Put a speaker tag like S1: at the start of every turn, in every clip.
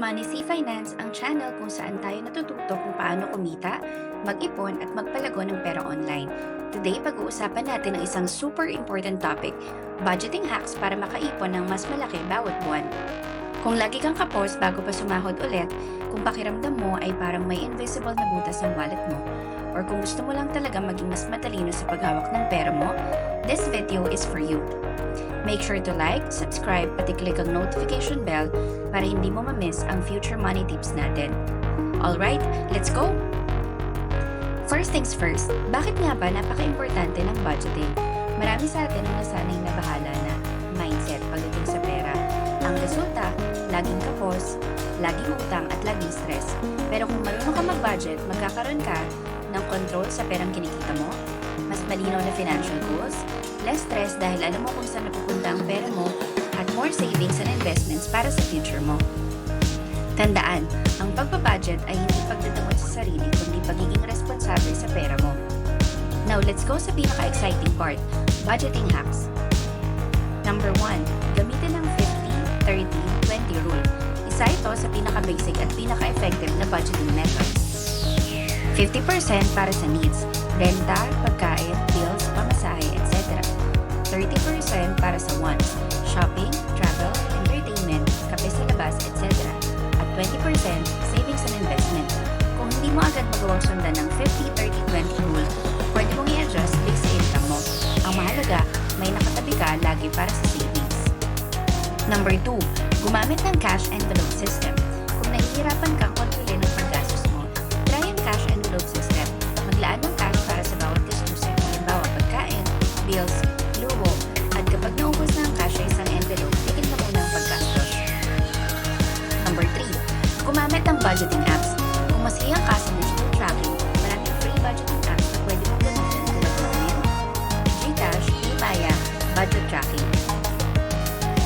S1: Money C Finance, ang channel kung saan tayo natututo kung paano kumita, mag-ipon at magpalago ng pera online. Today, pag-uusapan natin ang isang super important topic, budgeting hacks para makaipon ng mas malaki bawat buwan. Kung lagi kang kapos bago pa sumahod ulit, kung pakiramdam mo ay parang may invisible na butas ang wallet mo, or kung gusto mo lang talaga maging mas matalino sa paghawak ng pera mo, this video is for you. Make sure to like, subscribe, at i-click ang notification bell para hindi mo ma-miss ang future money tips natin. Alright, let's go! First things first, bakit nga ba napaka-importante ng budgeting? Marami sa atin ang nasanay na bahala na mindset pagdating sa pera. Ang resulta, laging kapos, laging utang at laging stress. Pero kung marunong ka mag-budget, magkakaroon ka ng control sa perang kinikita mo, mas malinaw na financial goals, less stress dahil alam mo kung saan napupunta ang pera mo, at more savings and investments para sa future mo. Tandaan, ang pagbabudget ay hindi pagdadamot sa sarili kundi pagiging responsable sa pera mo. Now, let's go sa pinaka-exciting part, budgeting hacks. Number 1, gamitin ang 50-30-20 rule. Isa ito sa pinaka-basic at pinaka-effective na budgeting method. 50% para sa needs, renta, pagkain, bills, pamasahe, etc. 30% para sa wants, shopping, travel, entertainment, kape sa labas, etc. At 20% savings and investment. Kung hindi mo agad magawang sundan ng 50-30-20 rule, pwede mong i-adjust based sa income mo. Ang mahalaga, may nakatabi ka lagi para sa savings. Number 2, gumamit ng cash envelope system. Kung nahihirapan kang kontrolin ang paggastos mo, try ang cash envelope system. Maglaan ng cash para sa bawat gastusin, halimbawa pagkain, bills, luho, at kapag naubos na ang cash sa isang envelope, tigil na muna ang paggastos. Number 3, gumamit ng budgeting apps. Kung masayang ka sa digital tracking, maraming free budgeting apps na pwede mong gamitin tulad ng Mint, Gcash, Maya, budget tracking.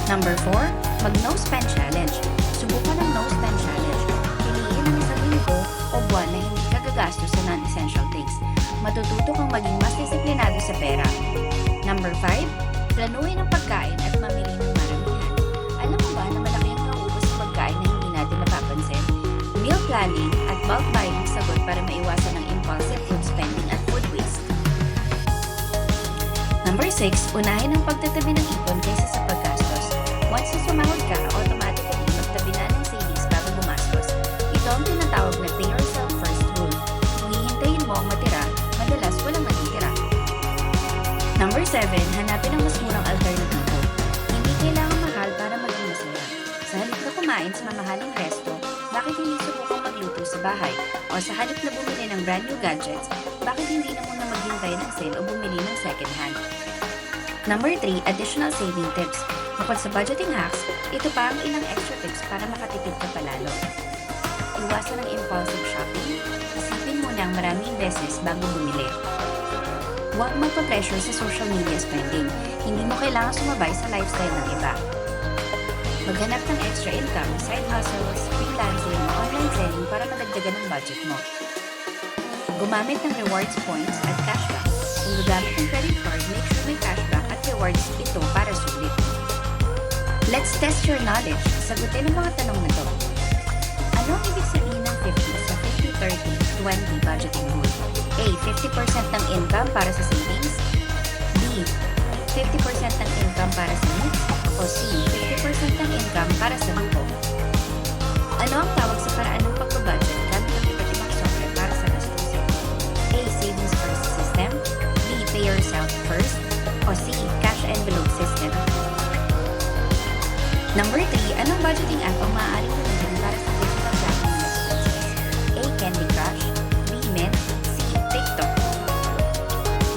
S1: Number 4, mag-no-spend challenge. Subukan ang no-spend challenge. Piliin ang isang linggo o buwan na hindi ka gagastos sa non-essential things. Matututo kang maging mas disiplinado sa pera. Number 5, planuhin ang pagkain at mamili ng maramihan. Alam mo ba na malaki ang nauubos sa pagkain na hindi natin napapansin? Meal planning at bulk buying ang sagot para maiwasan ang impulsive food spending at food waste. Number 6, unahin ang pagtatabi ng ipon kaysa sa paggastos. Once na sumahod ka, automatically magtabi na ng savings bago gumastos. Ito ang tinatawag na pay yourself first rule. Kung hihintayin mo ang matira, madalas walang matitira. Number 7, hanapin ang mas murang alternatibo. Hindi kailangan mahal para maging masaya. Sa halip na kumain sa mamahaling resto, bakit hindi subukang magluto sa bahay? O sa halip na bumili ng brand new gadgets, bakit hindi na muna maghintay ng sale o bumili ng second hand? Number 3, additional saving tips. Bukod sa budgeting hacks, ito pa ang ilang extra tips para makatipid ka palalo. Iwasan ang impulsive shopping. Isipin muna ang maraming beses bago bumili. Huwag magpa-pressure sa social media spending. Hindi mo kailangan sumabay sa lifestyle ng iba. Maghanap ng extra income, side hustles, freelancing, online selling para madagdagan ang budget mo. Gumamit ng rewards points at cashback. Kung gagamit ng credit card, make sure may cashback at rewards ito para sulit. Let's test your knowledge. Sagutin ang mga tanong na to. Ano ang ibig sabihin ng 50 sa 50-30-20 budgeting rule? A. 50% ng income para sa savings. B. 50% ng income para sa needs. O C. 50% ng income para sa bangko. Ano ang tawag sa paraan ng pagbabudget gamit ang iba't ibang software para sa gastusin? A. Savings first system. B. Pay yourself first. O C. Cash envelope system. Number 3, anong budgeting app ang maaaring gamitin para sa digital tracking ng expenses? A. Candy Crush. B. Mint. C. TikTok.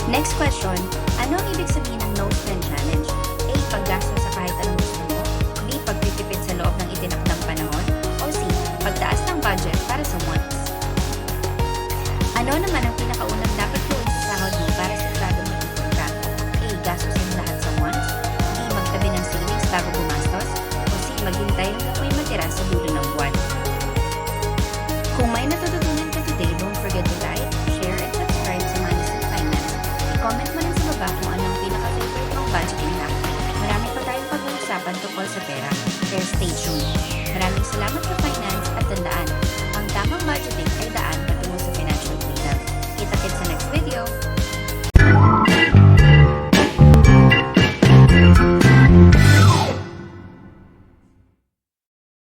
S1: Next question, ano ang ibig sabihin ng no-spend challenge? A. Paggastos sa kahit anong gusto mo. B. Pagtitipid sa loob ng itinakdang panahon. O C. Pagtaas ng budget para sa wants. Ano naman ang pinakaunang dapat gawin sa sahod mo para sigurado mag-ipon ka? A. Gastusin lahat sa wants. B. Magtabi ng savings bago gumastos. Maghintay hanggang may matira sa dulo ng buwan. Kung may natututunan ka today, don't forget to like, share, and subscribe sa Money C Finance. I-comment mo lang sa baba kung ano ang pinaka-favorite mong budgeting hack. Marami pa tayong pag-uusapan tungkol sa pera, kaya stay tuned. Maraming salamat ka finance at tandaan, ang tamang budget